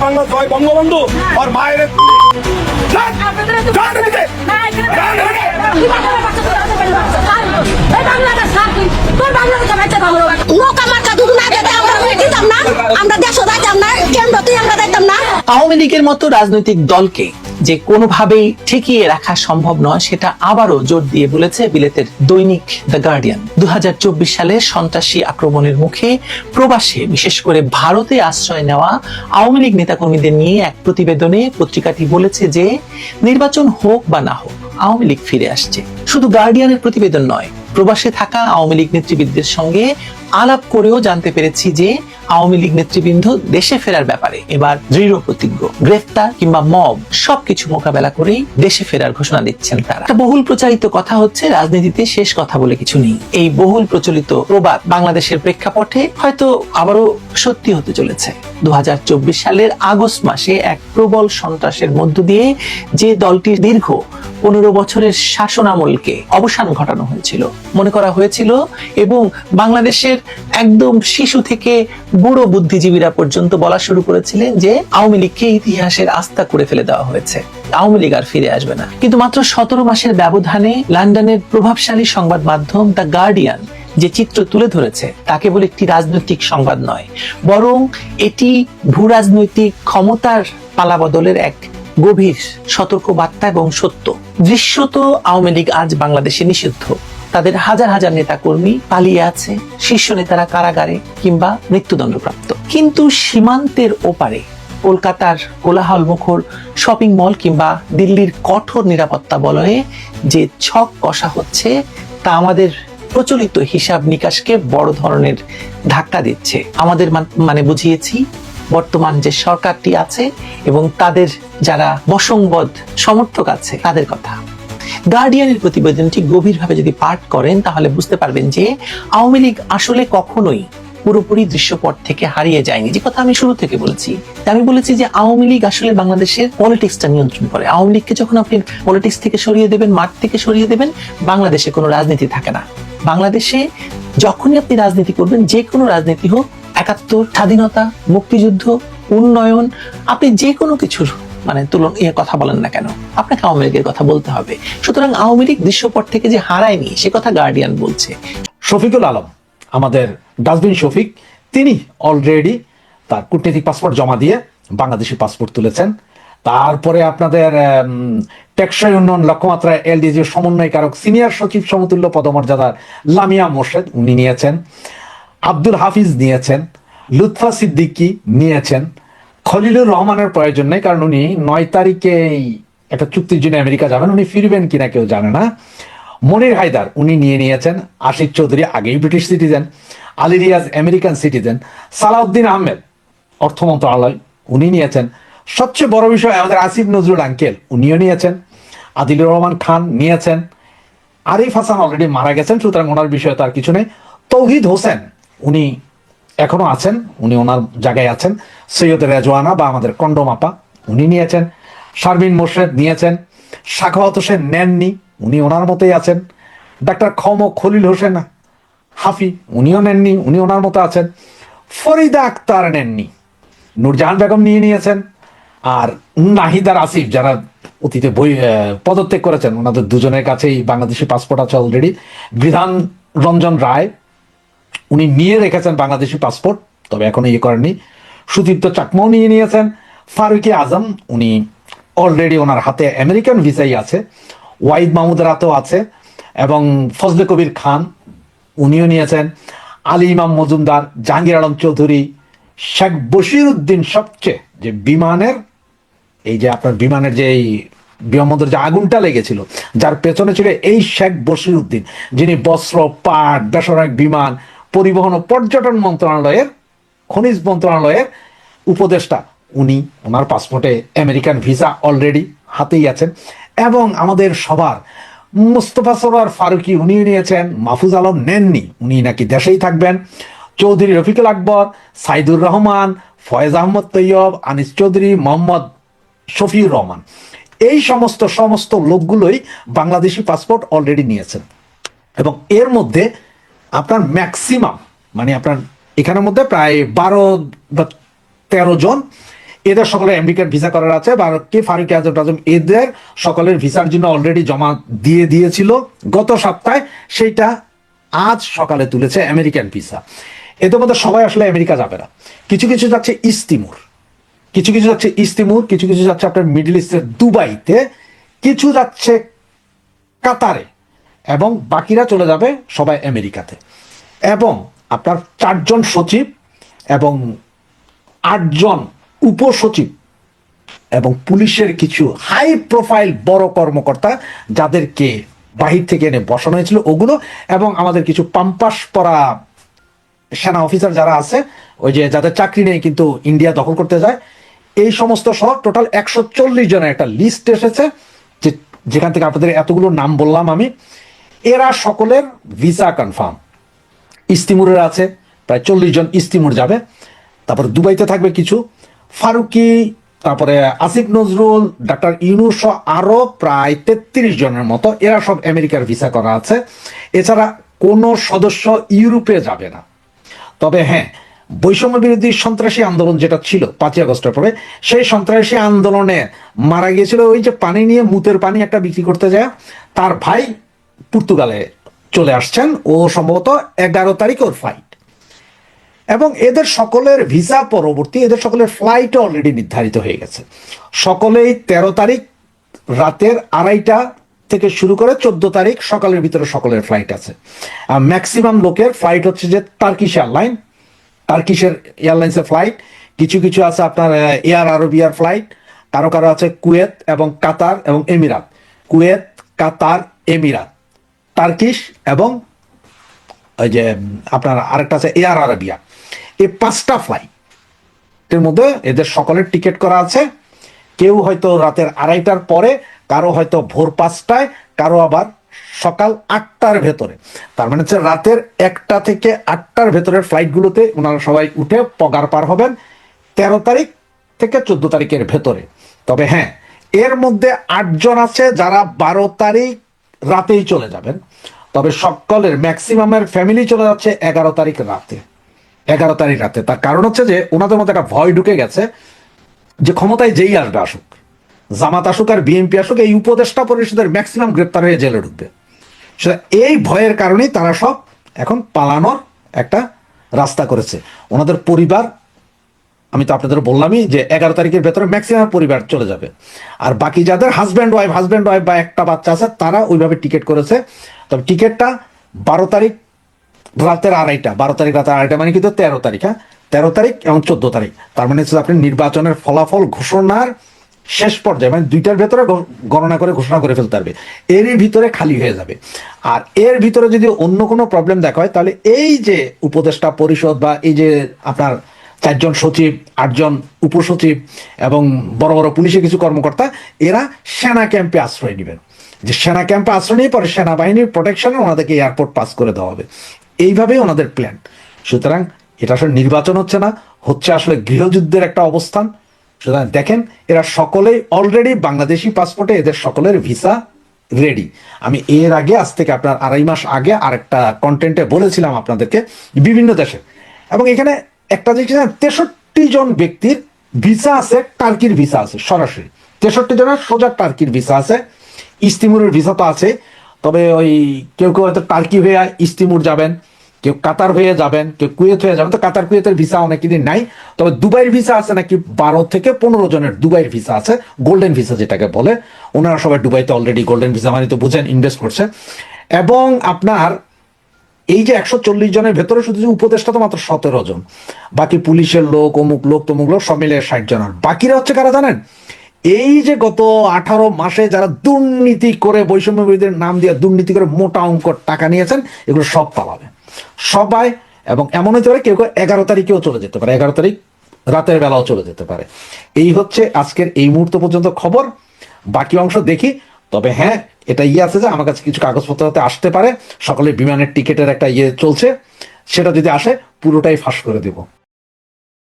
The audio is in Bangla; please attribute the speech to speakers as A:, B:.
A: বাংলা জয় বঙ্গবন্ধু আর মায়ের
B: আওয়ামী লীগের মতো রাজনৈতিক দলকে যে কোনোভাবেই ঠেকিয়ে রাখা সম্ভব নয় সেটা আবারও জোর দিয়ে বলেছে বিলেতের দৈনিক দ্য গার্ডিয়ান। 2024 সালে সন্ত্রাসী আক্রমণের মুখে প্রবাসে বিশেষ করে ভারতে আশ্রয় নেওয়া আওয়ামী লীগ নেতাকর্মীদের নিয়ে এক প্রতিবেদনে পত্রিকাটি বলেছে যে নির্বাচন হোক বা না হোক আওয়ামী লীগ ফিরে আসছে। শুধু গার্ডিয়ানের প্রতিবেদন নয়, প্রবাসে থাকা আওয়ামী লীগ নেতৃবৃন্দের সঙ্গে আলাপ করেও জানতে পেরেছি যে আওয়ামী লীগ নেতৃবৃন্দ দেশে ফেরার ব্যাপারে এবার দৃঢ় প্রতিজ্ঞ। গ্রেফতার কিংবা মব সবকিছু মোকাবেলা করেই দেশে ফেরার ঘোষণা দিচ্ছেন তারা। একটা বহুল প্রচারিত কথা হচ্ছে রাজনীতিতে শেষ কথা বলে কিছু নেই। এই বহুল প্রচলিত প্রবাদ বাংলাদেশের প্রেক্ষাপটে হয়তো আবারও সত্যি হতে চলেছে। 2024 সালের আগস্ট মাসে এক প্রবল সন্ত্রাসের মধ্য দিয়ে যে দলটির দীর্ঘ 15 বছরের শাসনামলকে অবসান ঘটানো হয়েছিল, মনে করা হয়েছিল এবং বাংলাদেশের একদম শিশু থেকে বুড়ো বুদ্ধিজীবীরা পর্যন্ত বলা শুরু করেছিলেন যে আওয়ামী লীগকে ইতিহাসের আস্থা করে ফেলে দেওয়া হয়েছে, আওয়ামী লীগ আর ফিরে আসবে না। কিন্তু মাত্র 17 মাসের ব্যবধানে লন্ডনের প্রভাবশালী সংবাদ মাধ্যম দ্য গার্ডিয়ান যে চিত্র তুলে ধরেছে তা কেবল একটি রাজনৈতিক সংবাদ নয়, বরং এটি ভূ রাজনৈতিক ক্ষমতার পালাবদলের এক গভীর সতর্ক বার্তা এবং সত্য। দৃশ্যত আওয়ামী লীগ আজ বাংলাদেশে নিষিদ্ধ, তাদের হাজার হাজার নেতা কর্মী পালিয়ে আছে, শীর্ষ নেতারা কারাগারে কিংবা মৃত্যুদণ্ডপ্রাপ্ত। কিন্তু সীমান্তের ওপারে কলকাতার কোলাহল মুখর শপিং মল কিংবা দিল্লির কঠোর নিরাপত্তা বলয়ে যে ছক কষা হচ্ছে তা আমাদের প্রচলিত হিসাব নিকাশকে বড় ধরনের ধাক্কা দিচ্ছে। আমাদের মানে বুঝিয়েছি বর্তমান যে সরকারটি আছে এবং তাদের যারা বশংবদ সমর্থক আছে তাদের কথা। গার্ডিয়ানের প্রতিবেদনটি গভীরভাবে যদি পাঠ করেন তাহলে বুঝতে পারবেন যে আওয়ামী লীগ আসলে কখনোই পুরোপুরি দৃশ্যপট থেকে হারিয়ে যায়নি। যে কথা আমি শুরু থেকে বলেছি, আমি বলেছি যে আওয়ামী লীগ আসলে বাংলাদেশের পলিটিক্সটা নিয়ন্ত্রণ করে। আওয়ামী লীগকে যখন আপনি পলিটিক্স থেকে সরিয়ে দেবেন, মাঠ থেকে সরিয়ে দেবেন, বাংলাদেশে কোনো রাজনীতি থাকে না। বাংলাদেশে যখনই আপনি রাজনীতি করবেন, যে কোনো রাজনীতি হোক, 71, স্বাধীনতা, মুক্তিযুদ্ধ, উন্নয়ন, আপনি যে কোনো কিছুর কথা বলেন না কেন, আপনাকে আওয়ামী লীগের কথা বলতে হবে। সুতরাং আওয়ামী লীগ দৃশ্যপট থেকে যে হারায়নি সে কথা গার্ডিয়ান বলছে।
C: শফিকুল আলম, আমাদের ডাস্টবিন শফিক, তিনি অলরেডি তার কূটনৈতিক পাসপোর্ট জমা দিয়ে বাংলাদেশি পাসপোর্ট তুলেছেন। তারপরে আপনাদের টেকসই উন্নয়ন লক্ষ্যমাত্রা এলডিজির সমন্বয়কারক সিনিয়র সচিব সমতুল্য পদমর্যাদার লামিয়া মোর্শেদ উনি নিয়েছেন, আব্দুল হাফিজ নিয়েছেন, লুৎফা সিদ্দিকী নিয়েছেন, খলিলুর রহমানের প্রয়োজন নেই কারণ উনি 9 তারিখেই একটা চুক্তির জন্য আমেরিকা যাবেন, উনি ফিরবেন কিনা কেউ জানে না। মনির হায়দার উনি নিয়েছেন, আশিক চৌধুরী আগেই British citizen, Ali Riaz American citizen, Salahuddin Ahmed অর্থ মন্ত্রণালয় উনি নিয়েছেন। সবচেয়ে বড় বিষয় আমাদের আসিফ নজরুল আঙ্কেল উনিও নিয়েছেন, আদিলুর রহমান খান নিয়েছেন, আরিফ হাসান অলরেডি মারা গেছেন সুতরাং ওনার বিষয়ে তার কিছু নেই। তৌহিদ হোসেন উনি এখনো আছেন, উনি ওনার জায়গায় আছেন। সৈয়দ রেজওয়ানা বা আমাদের কন্ডম আপা উনি নিয়েছেন, শারমিন মোর্শেদ নিয়েছেন, সাখাওয়াত হোসেন নেননি, উনি ওনার মতোই আছেন। ডাক্তার খলিল হোসেন হাফি উনিও নেননি, উনি ওনার মতো আছেন। ফরিদা আক্তার নেননি, নূরজাহান বেগম নিয়েছেন। আর নাহিদার আসিফ যারা অতীতে পদত্যাগ করেছেন ওনাদের দুজনের কাছেই বাংলাদেশি পাসপোর্ট আছে অলরেডি। বিধান রঞ্জন রায় উনি নিয়ে রেখেছেন বাংলাদেশি পাসপোর্ট, তবে এখনো করেননি। সুদীপ্ত চাকমাও নিয়েছেন। ফারুকি আজম উনি অলরেডি ওনার হাতে আমেরিকান ভিসাই আছে। ওয়াহিদ মাহমুদের হাতেও আছে এবং ফজলে কবির খান উনিও নিয়েছেন। আলী ইমাম মজুমদার, জাহাঙ্গীর আলম চৌধুরী, শেখ বশির উদ্দিন, সবচেয়ে যে বিমানের এই যে আপনার বিমানের যে এই বিমানবন্দর যে আগুনটা লেগেছিল যার পেছনে ছিল এই শেখ বশির উদ্দিন, যিনি বস্ত্র, পাট, বেসামরিক বিমান, পরিবহন ও পর্যটন মন্ত্রণালয়ের, খনিজ মন্ত্রণালয়ের উপদেষ্টা, উনি ওনার পাসপোর্টে আমেরিকান ভিসা অলরেডি হাতেই আছেন। এবং আমাদের সবার মুস্তফা সরোয়ার ফারুকি উনি নিয়েছেন, মাহফুজ আলম নেননি, উনি নাকি দেশেই থাকবেন। চৌধুরী রফিকুল আকবর, সাইদুর রহমান, ফয়েজ আহমদ তৈয়ব, আনিস চৌধুরী, মোহাম্মদ শফিউর রহমান, এই সমস্ত লোকগুলোই বাংলাদেশি পাসপোর্ট অলরেডি নিয়েছেন। এবং এর মধ্যে আপনার ম্যাক্সিমাম আপনার এখানের মধ্যে প্রায় 12 বা 13 জন। এদের সকলের আমেরিকার ভিসা করার আছে, বাকি ফারুক আজম টাজম এদের সকলের ভিসার জন্য অলরেডি জমা দিয়ে দিয়েছিল গত সপ্তাহে, সেইটা আজ সকালে তুলেছে আমেরিকান ভিসা। এদের মধ্যে সবাই আসলে আমেরিকা যাবে না, কিছু কিছু যাচ্ছে ইস্ট তিমুর, কিছু কিছু যাচ্ছে ইস্ট তিমুর, কিছু কিছু যাচ্ছে আপনার মিডল ইস্টের দুবাইতে, কিছু যাচ্ছে কাতারে, এবং বাকিরা চলে যাবে সবাই আমেরিকাতে। এবং আপনার 4 জন সচিব এবং 8 জন উপসচিব এবং পুলিশের কিছু হাই প্রোফাইল বড় কর্মকর্তা যাদেরকে বাহির থেকে এনে বসানো হয়েছিল ওগুলো, এবং আমাদের কিছু পাম্পাস পরা সেনা অফিসার যারা আছে, ওই যে যাদের চাকরি নেই কিন্তু ইন্ডিয়া দখল করতে যায়, এই সমস্ত সহ টোটাল 140 জনের একটা লিস্ট এসেছে, যেখান থেকে আপনাদের এতগুলো নাম বললাম আমি। এরা সকলের ভিসা কনফার্ম। ইস্তিমুরের আছে প্রায় 40 জন ইস্তিমুর যাবে, তারপরে দুবাইতে থাকবে কিছু, ফারুকি, তারপরে আসিফ নজরুল, ডাক্তার ইউনূস সহ আরো প্রায় 33 জনের মতো, এরা সব আমেরিকার ভিসা করা আছে। এছাড়া কোনো সদস্য ইউরোপে যাবে না। তবে হ্যাঁ, বৈষম্য বিরোধী সন্ত্রাসী আন্দোলন যেটা ছিল 5ই আগস্টের পরে, সেই সন্ত্রাসী আন্দোলনে মারা গিয়েছিল ওই যে পানি নিয়ে, মুতের পানি একটা বিক্রি করতে যায়, তার ভাই পর্তুগালে চলে আসছেন, ও সম্ভবত 11 তারিখ ওর ফ্লাইট। এবং এদের সকলের ভিসা পরবর্তী, এদের সকলের ফ্লাইট অলরেডি নির্ধারিত হয়ে গেছে। সকলেই 13 তারিখ রাতের 2:30 থেকে শুরু করে 14 তারিখ সকালের ভিতরে সকলের ফ্লাইট আছে। ম্যাক্সিমাম লোকের ফ্লাইট হচ্ছে যে টার্কিশ এয়ারলাইন, টার্কিশের এয়ারলাইন্সের ফ্লাইট, কিছু কিছু আছে আপনার এয়ার আরবিয়ার ফ্লাইট, কারো কারো আছে কুয়েত এবং কাতার এবং এমিরাত, কুয়েত, কাতার, এমিরাত, টার্কিশ এবং ওই যে আপনার আরেকটা আছে এয়ার আরবিয়া। এই 5টা ফ্লাইটের মধ্যে এদের সকলের টিকিট করা আছে। কেউ হয়তো রাতের 2:30টার পরে, কারো হয়তো ভোর 5টায়, কারো আবার সকাল 8টার ভেতরে। তার মানে হচ্ছে রাতের 1টা থেকে 8টার ভেতরের ফ্লাইটগুলোতে ওনারা সবাই উঠে পগার পার হবেন 13 তারিখ থেকে 14 তারিখের ভেতরে। তবে হ্যাঁ, এর মধ্যে 8 জন আছে যারা 12 তারিখ রাতেই চলে যাবেন। তবে সকলের ম্যাক্সিমামের ফ্যামিলি চলে যাচ্ছে 11 তারিখ রাতে, 11 তারিখ রাতে। তার কারণ হচ্ছে যে ওনাদের মধ্যে একটা ভয় ঢুকে গেছে যে ক্ষমতায় যেই আসবে আসুক, জামাত আসুক আর বিএনপি আসুক, এই উপদেষ্টা পরিষদের ম্যাক্সিমাম গ্রেপ্তার হয়ে জেলে ঢুকবে। এই ভয়ের কারণেই তারা সব এখন পালানোর একটা রাস্তা করেছে। ওনাদের পরিবার, আমি তো আপনাদের বললামই যে 11 তারিখের ভেতরে ম্যাক্সিমাম পরিবার চলে যাবে। আর বাকি যাদের হাজব্যান্ড ওয়াইফ বা একটা বাচ্চা আছে তারা ওইভাবে টিকিট করেছে। তবে টিকিটটা 12 তারিখ রাতের 2:30, 12 তারিখ রাতের 2:30 মানে কিন্তু 13 তারিখ, হ্যাঁ 13 তারিখ এবং 14 তারিখ। তার মানে হচ্ছে আপনি নির্বাচনের ফলাফল ঘোষণার শেষ পর্যায়ে, মানে 2টার ভেতরে গণনা করে ঘোষণা করে ফেলতে পারবে, এরই ভিতরে খালি হয়ে যাবে। আর এর ভিতরে যদি অন্য কোনো প্রবলেম দেখা হয়, তাহলে এই যে উপদেষ্টা পরিষদ বা এই যে আপনার 4 জন সচিব, 8 জন উপসচিব এবং বড় বড় পুলিশের কিছু কর্মকর্তা, এরা সেনা ক্যাম্পে আশ্রয় নেবেন। যে সেনা ক্যাম্পে আশ্রয় নিয়ে পরে সেনাবাহিনীর প্রোটেকশনে ওনাদেরকে এয়ারপোর্ট পাস করে দেওয়া হবে, এইভাবেই ওনাদের প্ল্যান। সুতরাং এটা আসলে নির্বাচন হচ্ছে না, হচ্ছে আসলে গৃহযুদ্ধের একটা অবস্থান। সুতরাং দেখেন, এরা সকলেই অলরেডি বাংলাদেশি পাসপোর্টে এদের সকলের ভিসা রেডি। আমি এর আগে, আজ থেকে আপনার 2.5 মাস আগে আরেকটা কন্টেন্টে বলেছিলাম আপনাদেরকে বিভিন্ন দেশে, এবং এখানে একটা জিনিস 63 জন ব্যক্তির ভিসা আছে, টার্কির ভিসা আছে সরাসরি, 63 জনের সোজা টার্কির ভিসা আছে। ইস্তিমুরের ভিসা তো আছে, তবে ওই কেউ কেউ হয়তো টার্কি হয়ে ইস্তিমুর যাবেন, কেউ কাতার হয়ে যাবেন, কেউ কুয়েত হয়ে যাবেন। তো কাতার কুয়েতের ভিসা অনেকদিন নাই। তবে দুবাইয়ের ভিসা আছে নাকি 12 থেকে 15 জনের দুবাইয়ের ভিসা আছে, গোল্ডেন ভিসা যেটাকে বলে। ওনারা সবাই দুবাইতে অলরেডি গোল্ডেন ভিসা মানে তো বুঝেন ইনভেস্ট করছে। এবং আপনার এই যে 140 জনের ভেতরে শুধু উপদেষ্টা তো মাত্র 17 জন, বাকি পুলিশের লোক, অমুক লোক তমুক লোক সব মিলে 60 জন। আর বাকিরা হচ্ছে কারা জানেন? এই যে গত 18 মাসে যারা দুর্নীতি করে, বৈষম্য বিরোধীর নাম দিয়ে দুর্নীতি করে মোটা অঙ্ক টাকা নিয়েছেন, এগুলো সব পালাবে সবাই। এবং এমন হতে পারে কেউ কেউ 11 তারিখেও চলে যেতে পারে, 11 তারিখ রাতের বেলাও চলে যেতে পারে। এই হচ্ছে আজকের এই মুহূর্ত পর্যন্ত খবর। বাকি অংশ দেখি। তবে হ্যাঁ, এটা আছে যে আমার কাছে কিছু কাগজপত্র হতে আসতে পারে, সকলের বিমানের টিকিটের একটা চলছে, সেটা যদি আসে পুরোটাই ফাঁস করে দেব।